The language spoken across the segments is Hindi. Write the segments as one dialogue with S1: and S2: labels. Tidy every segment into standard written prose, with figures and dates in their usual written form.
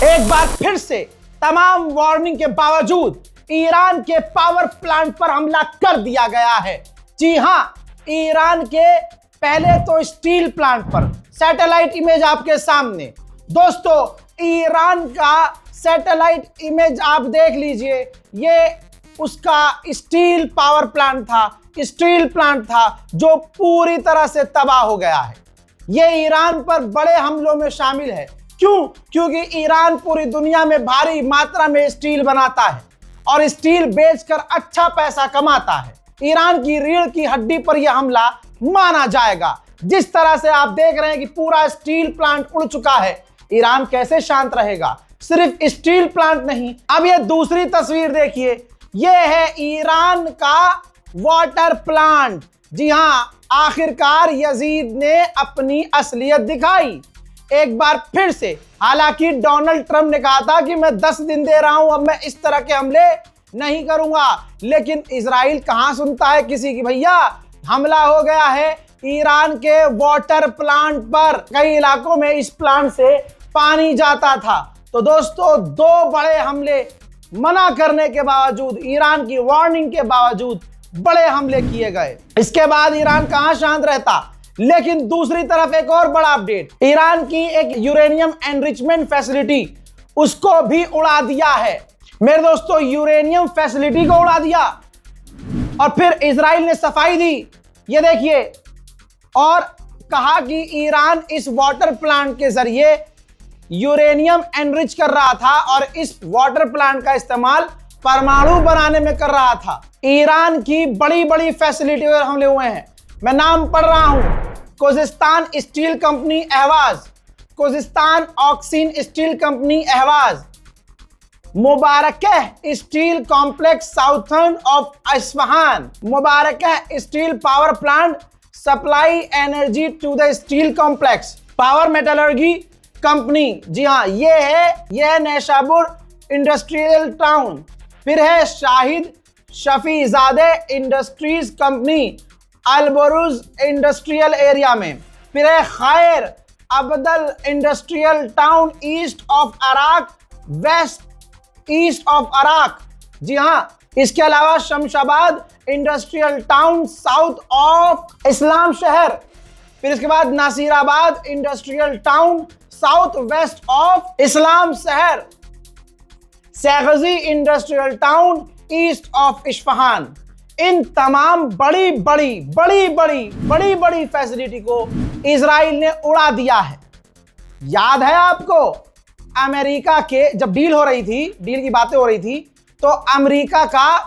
S1: एक बार फिर से तमाम वार्निंग के बावजूद ईरान के पावर प्लांट पर हमला कर दिया गया है। जी हां, ईरान के पहले तो स्टील प्लांट पर सैटेलाइट इमेज आपके सामने। दोस्तों, ईरान का सैटेलाइट इमेज आप देख लीजिए, ये उसका स्टील पावर प्लांट था, स्टील प्लांट था जो पूरी तरह से तबाह हो गया है। ये ईरान पर बड़े हमलों में शामिल है। क्यों? क्योंकि ईरान पूरी दुनिया में भारी मात्रा में स्टील बनाता है और स्टील बेचकर अच्छा पैसा कमाता है। ईरान की रीढ़ की हड्डी पर यह हमला माना जाएगा। जिस तरह से आप देख रहे हैं कि पूरा स्टील प्लांट उड़ चुका है, ईरान कैसे शांत रहेगा? सिर्फ स्टील प्लांट नहीं, अब ये दूसरी तस्वीर देखिए, ये है ईरान का वाटर प्लांट। जी हां, आखिरकार यजीद ने अपनी असलियत दिखाई एक बार फिर से। हालांकि डोनाल्ड ट्रंप ने कहा था कि मैं 10 दिन दे रहा हूं, अब मैं इस तरह के हमले नहीं करूंगा, लेकिन इजराइल कहां सुनता है किसी की। भैया, हमला हो गया है ईरान के वाटर प्लांट पर। कई इलाकों में इस प्लांट से पानी जाता था। तो दोस्तों, दो बड़े हमले मना करने के बावजूद, ईरान की वार्निंग के बावजूद बड़े हमले किए गए। इसके बाद ईरान कहां शांत रहता? लेकिन दूसरी तरफ एक और बड़ा अपडेट, ईरान की एक यूरेनियम एनरिचमेंट फैसिलिटी, उसको भी उड़ा दिया है। मेरे दोस्तों, यूरेनियम फैसिलिटी को उड़ा दिया और फिर इजराइल ने सफाई दी, ये देखिए, और कहा कि ईरान इस वाटर प्लांट के जरिए यूरेनियम एनरिच कर रहा था और इस वाटर प्लांट का इस्तेमाल परमाणु बनाने में कर रहा था। ईरान की बड़ी बड़ी फैसिलिटी पर हमले हुए हैं। मैं नाम पढ़ रहा हूं, Khuzestan steel company Ahvaz, Khuzestan Oxin steel company Ahvaz, Mobarakeh steel complex southern of Isfahan, Mobarakeh steel power plant supply energy to the steel complex, power metallurgy company. जी हाँ, यह है नैशापुर इंडस्ट्रियल टाउन। फिर है Shahid Shafizadeh industries company Alborz industrial area में। फिर है Khairabad industrial town east of Arak, west east of Arak. जी हाँ, इसके अलावा Shamsabad industrial town south of Islamshahr. फिर इसके बाद Nasirabad industrial town south west of Islamshahr, Sagzi industrial town east of Isfahan. इन तमाम बड़ी बड़ी फैसिलिटी को इजराइल ने उड़ा दिया है। याद है आपको, अमेरिका के जब डील हो रही थी, डील की बातें हो रही थी, तो अमेरिका का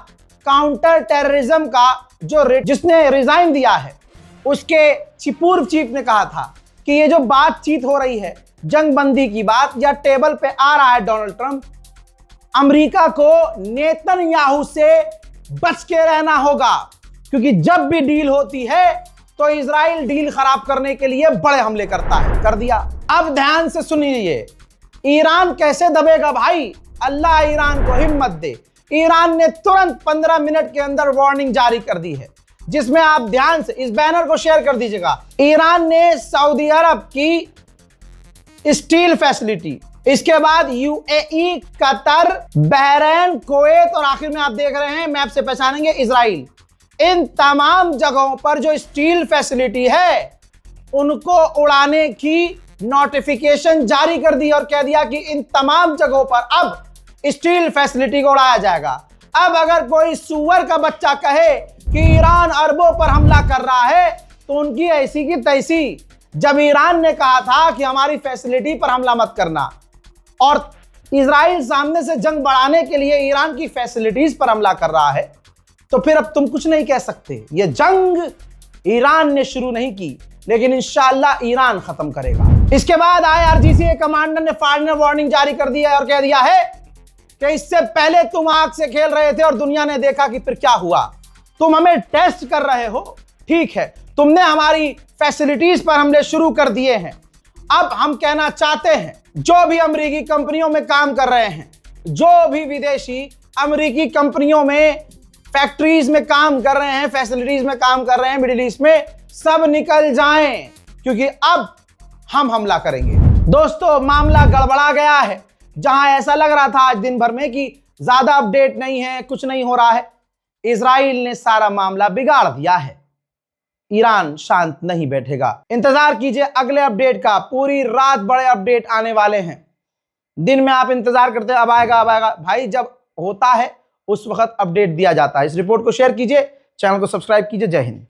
S1: काउंटर टेररिज्म का जिसने रिजाइन दिया है, उसके पूर्व चीफ ने कहा था कि ये जो बातचीत हो रही है जंगबंदी की बात, या टेबल पे आ रहा है डोनाल्ड ट्रंप, अमेरिका को नेतन्याहू से बच के रहना होगा, क्योंकि जब भी डील होती है तो इजराइल डील खराब करने के लिए बड़े हमले करता है। कर दिया। अब ध्यान से सुनिए, ईरान कैसे दबेगा भाई? अल्लाह ईरान को हिम्मत दे। ईरान ने तुरंत 15 मिनट के अंदर वार्निंग जारी कर दी है, जिसमें आप ध्यान से इस बैनर को शेयर कर दीजिएगा। ईरान ने सऊदी अरब की स्टील फैसिलिटी, इसके बाद यूएई, कतर, बहरीन, कुवैत और आखिर में आप देख रहे हैं मैप से पहचानेंगे इजराइल। इन तमाम जगहों पर जो स्टील फैसिलिटी है उनको उड़ाने की नोटिफिकेशन जारी कर दी और कह दिया कि इन तमाम जगहों पर अब स्टील फैसिलिटी को उड़ाया जाएगा। अब अगर कोई सुअर का बच्चा कहे कि ईरान अरबों पर हमला कर रहा है, तो उनकी ऐसी की तैसी। जब ईरान ने कहा था कि हमारी फैसिलिटी पर हमला मत करना और इजराइल सामने से जंग बढ़ाने के लिए ईरान की फैसिलिटीज पर हमला कर रहा है, तो फिर अब तुम कुछ नहीं कह सकते। यह जंग ईरान ने शुरू नहीं की, लेकिन इंशाअल्लाह ईरान खत्म करेगा। इसके बाद आईआरजीसी के कमांडर ने फाइनल वार्निंग जारी कर दिया है और कह दिया है कि इससे पहले तुम आग से खेल रहे थे और दुनिया ने देखा कि फिर क्या हुआ। तुम हमें टेस्ट कर रहे हो, ठीक है, तुमने हमारी फैसिलिटीज पर हमले शुरू कर दिए हैं। अब हम कहना चाहते हैं, जो भी अमेरिकी कंपनियों में काम कर रहे हैं, जो भी विदेशी अमेरिकी कंपनियों में फैक्ट्रीज में काम कर रहे हैं, फैसिलिटीज में काम कर रहे हैं मिडिल ईस्ट में, सब निकल जाएं, क्योंकि अब हम हमला करेंगे। दोस्तों, मामला गड़बड़ा गया है। जहां ऐसा लग रहा था आज दिन भर में कि ज्यादा अपडेट नहीं है, कुछ नहीं हो रहा है, इजराइल ने सारा मामला बिगाड़ दिया है। ईरान शांत नहीं बैठेगा। इंतजार कीजिए अगले अपडेट का, पूरी रात बड़े अपडेट आने वाले हैं। दिन में आप इंतजार करते हैं अब आएगा अब आएगा, भाई जब होता है उस वक्त अपडेट दिया जाता है। इस रिपोर्ट को शेयर कीजिए, चैनल को सब्सक्राइब कीजिए। जय हिंद।